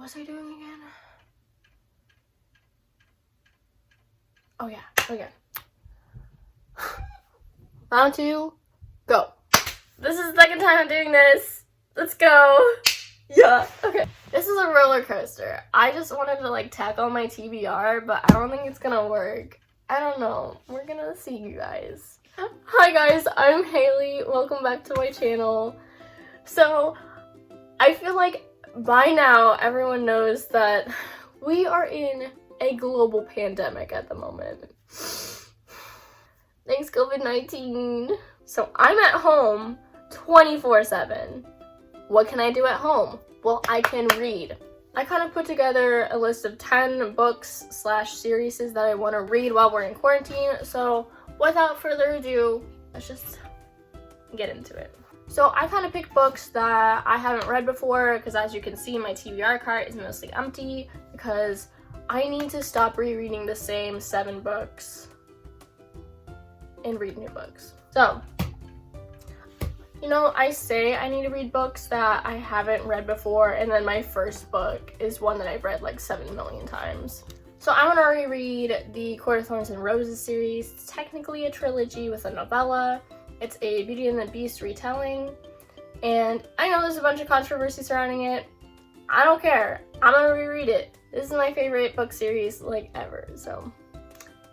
was I doing again? Oh yeah, okay. Round 2, go. This is the second time I'm doing this. Let's go. Yeah, okay. This is a roller coaster. I just wanted to like tackle my TBR, but I don't think it's gonna work. I don't know. We're gonna see, you guys. Hi guys, I'm Haley. Welcome back to my channel. So, I feel like by now everyone knows that we are in a global pandemic at the moment. Thanks, COVID-19. So I'm at home 24/7. What can I do at home? Well, I can read. I kind of put together a list of 10 books / series that I want to read while we're in quarantine. So without further ado, let's just get into it. So I kind of picked books that I haven't read before because, as you can see, my TBR cart is mostly empty because I need to stop rereading the same 7 books and read new books. So, you know, I say I need to read books that I haven't read before, and then my first book is one that I've read like 7 million times. So I want to reread the Court of Thorns and Roses series. It's technically a trilogy with a novella. It's a Beauty and the Beast retelling, and I know there's a bunch of controversy surrounding it. I don't care. I'm gonna reread it. This is my favorite book series like ever, so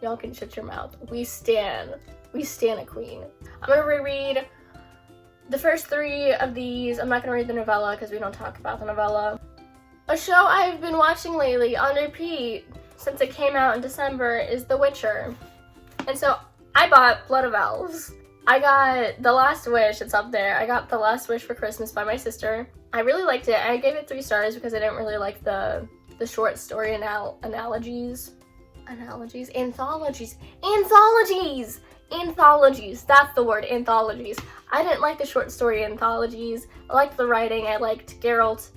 y'all can shut your mouth. We stan a queen. I'm gonna reread the first 3 of these. I'm not gonna read the novella because we don't talk about the novella. A show I've been watching lately on repeat since it came out in December is The Witcher. And so I bought Blood of Elves. I got The Last Wish, it's up there. I got The Last Wish for Christmas by my sister. I really liked it. I gave it 3 stars because I didn't really like the short story anthologies, that's the word, anthologies. I didn't like the short story anthologies. I liked the writing. I liked Geralt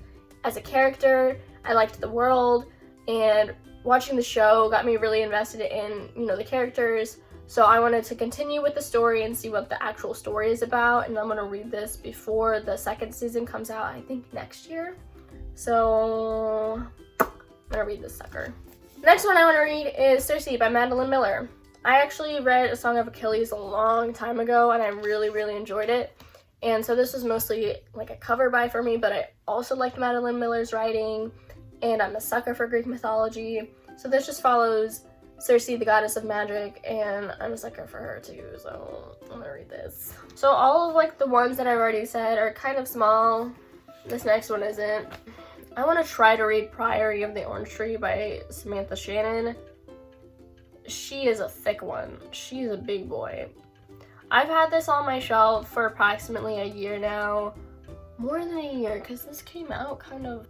as a character. I liked the world, and watching the show got me really invested in, you know, the characters. So I wanted to continue with the story and see what the actual story is about, and I'm gonna read this before the 2nd season comes out, I think next year. So I'm gonna read this sucker. The next one I want to read is Circe by Madeline Miller. I actually read A Song of Achilles a long time ago, and I really, really enjoyed it. And so this was mostly like a cover buy for me, but I also liked Madeline Miller's writing, and I'm a sucker for Greek mythology. So this just follows Circe, the goddess of magic, and I'm a sucker for her too, so I'm gonna read this. So all of like the ones that I've already said are kind of small. This next one isn't. I want to try to read Priory of the Orange Tree by Samantha Shannon. She is a thick one. She's a big boy. I've had this on my shelf for approximately a year now. More than a year, because this came out kind of...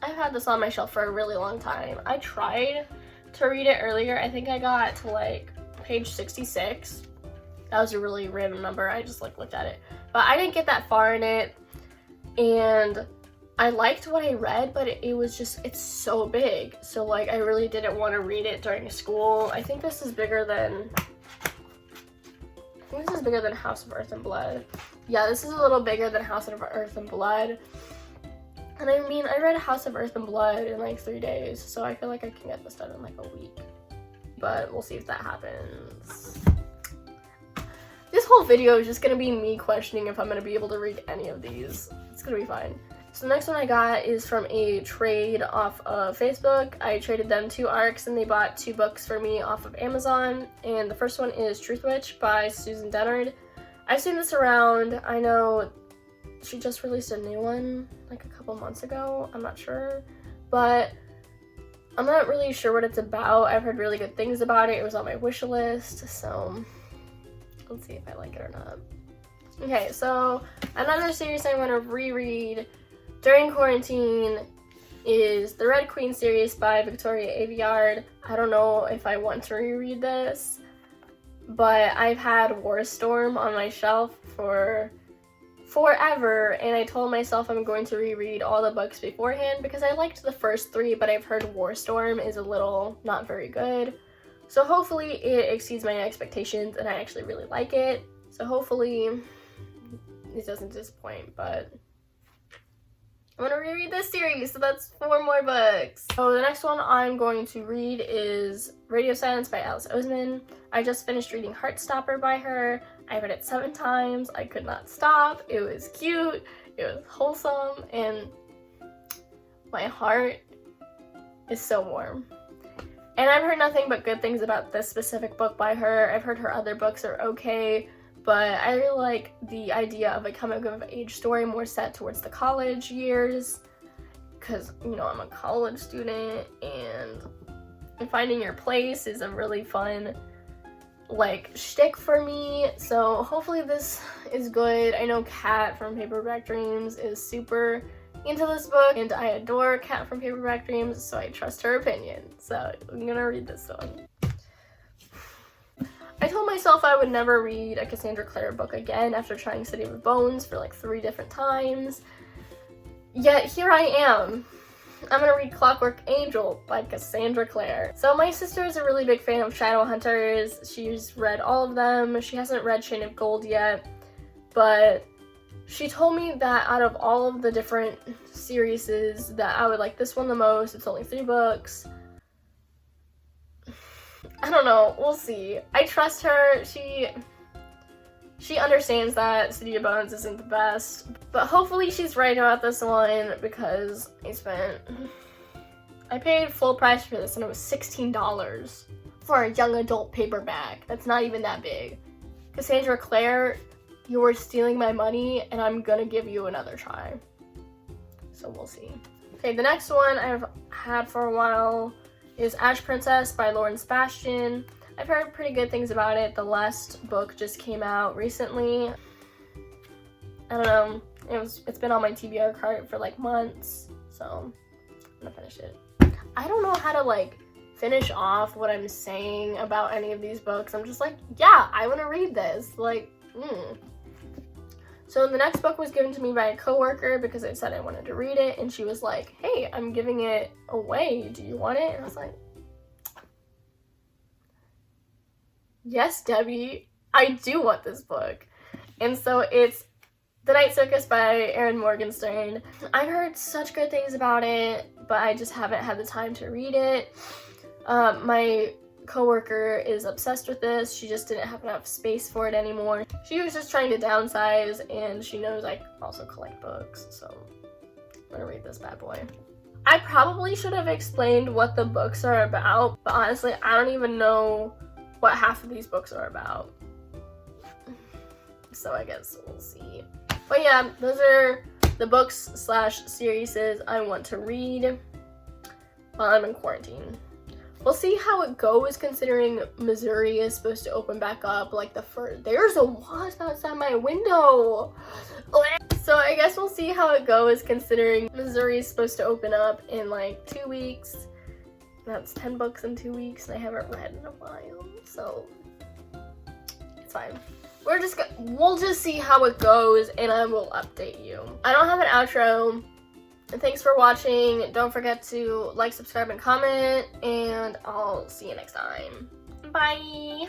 I've had this on my shelf for a really long time. I tried to read it earlier. I think I got to like page 66. That was a really random number. I just like looked at it. But I didn't get that far in it. And I liked what I read, but it was just, it's so big. So like I really didn't want to read it during school. I think this is bigger than House of Earth and Blood. Yeah, this is a little bigger than House of Earth and Blood. And I mean, I read House of Earth and Blood in like 3 days, so I feel like I can get this done in like a week. But we'll see if that happens. This whole video is just gonna be me questioning if I'm gonna be able to read any of these. It's gonna be fine. So the next one I got is from a trade off of Facebook. I traded them 2 ARCs and they bought 2 books for me off of Amazon. And the first one is Truth Witch by Susan Dennard. I've seen this around. I know she just released a new one like a couple months ago. I'm not sure. But I'm not really sure what it's about. I've heard really good things about it. It was on my wish list. So let's see if I like it or not. Okay, so another series I want to reread during quarantine is the Red Queen series by Victoria Aveyard. I don't know if I want to reread this, but I've had War Storm on my shelf for forever, and I told myself I'm going to reread all the books beforehand because I liked the first 3, but I've heard War Storm is a little not very good. So hopefully it exceeds my expectations and I actually really like it. So hopefully it doesn't disappoint, but I'm gonna reread this series, so that's 4 more books. So the next one I'm going to read is Radio Silence by Alice Oseman. I just finished reading Heartstopper by her. I read it 7 times. I could not stop. It was cute, it was wholesome, and my heart is so warm. And I've heard nothing but good things about this specific book by her. I've heard her other books are okay, but I really like the idea of a coming-of-age story more set towards the college years, because, you know, I'm a college student, and finding your place is a really fun, like, shtick for me, so hopefully this is good. I know Kat from Paperback Dreams is super into this book, and I adore Kat from Paperback Dreams, so I trust her opinion, so I'm gonna read this one. I told myself I would never read a Cassandra Clare book again after trying City of Bones for like 3 different times. Yet here I am. I'm gonna read Clockwork Angel by Cassandra Clare. So my sister is a really big fan of Shadowhunters. She's read all of them. She hasn't read Chain of Gold yet, but she told me that out of all of the different series that I would like this one the most. It's only 3 books. I don't know, we'll see. I trust her. She understands that City of Bones isn't the best, but hopefully she's right about this one, because I paid full price for this and it was $16 for a young adult paperback. That's not even that big. Cassandra Clare, you were stealing my money and I'm gonna give you another try. So we'll see. Okay, the next one I've had for a while is Ash Princess by Lauren Sebastian. I've heard pretty good things about it. The last book just came out recently. I don't know. It's been on my TBR cart for like months, so I'm gonna finish it. I don't know how to like finish off what I'm saying about any of these books. I'm just like, yeah, I want to read this. Like, So the next book was given to me by a coworker because I said I wanted to read it, and she was like, hey, I'm giving it away. Do you want it? And I was like, yes, Debbie, I do want this book. And so it's The Night Circus by Erin Morgenstern. I've heard such good things about it, but I just haven't had the time to read it. My coworker is obsessed with this. She just didn't have enough space for it anymore. She was just trying to downsize, and she knows I also collect books, so I'm gonna read this bad boy. I probably should have explained what the books are about, but honestly, I don't even know what half of these books are about. So I guess we'll see. But yeah, those are the books / series I want to read while I'm in quarantine. We'll see how it goes, considering Missouri is supposed to open back up like there's a wasp outside my window. So I guess we'll see how it goes, considering Missouri is supposed to open up in like 2 weeks. That's 10 books in 2 weeks, and I haven't read in a while, so it's fine. We'll just see how it goes, and I will update you. I don't have an outro. And thanks for watching. Don't forget to like, subscribe, and comment, and I'll see you next time. Bye!